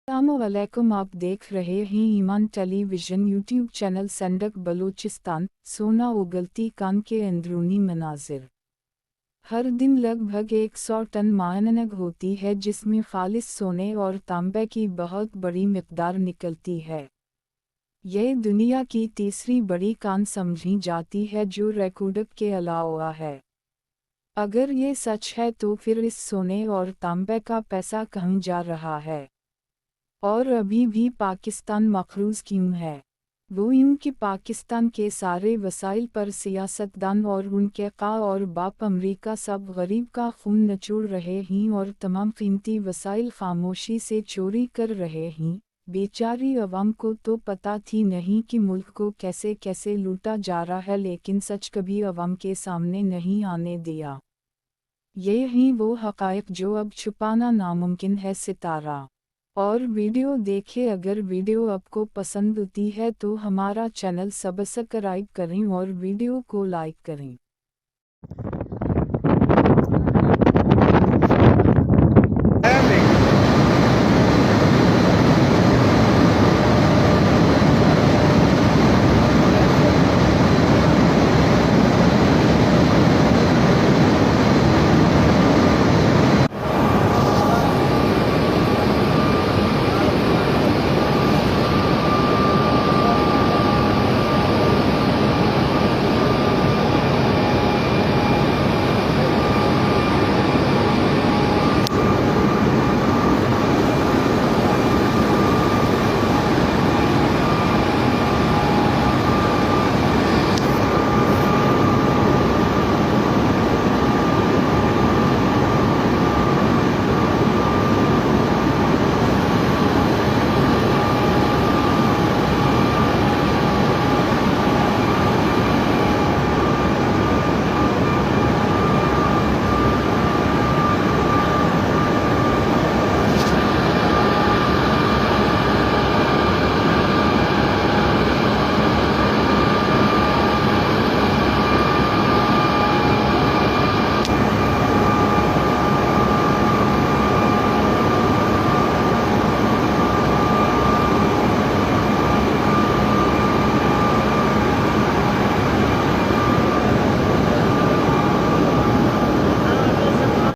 अस्सलामुअलैकुम, आप देख रहे हैं ईमान टेलीविज़न यूट्यूब चैनल। संडक बलूचिस्तान, सोना उगलती कान के अंदरूनी मनाजिर। हर दिन लगभग 100 टन माननग होती है, जिसमें खालिस सोने और तांबे की बहुत बड़ी मिकदार निकलती है। यह दुनिया की तीसरी बड़ी कान समझी जाती है जो रेकॉर्ड के अलावा है। अगर ये सच है तो फिर इस सोने और तांबे का पैसा कहाँ जा रहा है और अभी भी पाकिस्तान मकरूज़ क्यों है? वो यूं कि पाकिस्तान के सारे वसाइल पर सियासतदान और उनके का और बाप अमरीका सब गरीब का खून नचोड़ रहे हैं और तमाम कीमती वसाइल खामोशी से चोरी कर रहे हैं। बेचारी अवाम को तो पता थी नहीं कि मुल्क को कैसे कैसे लूटा जा रहा है, लेकिन सच कभी अवाम के सामने नहीं आने दिया। ये ही वो हक़ाइक़ जो अब छुपाना नामुमकिन है। सितारा और वीडियो देखें। अगर वीडियो आपको पसंद आती है तो हमारा चैनल सब्सक्राइब करें और वीडियो को लाइक करें।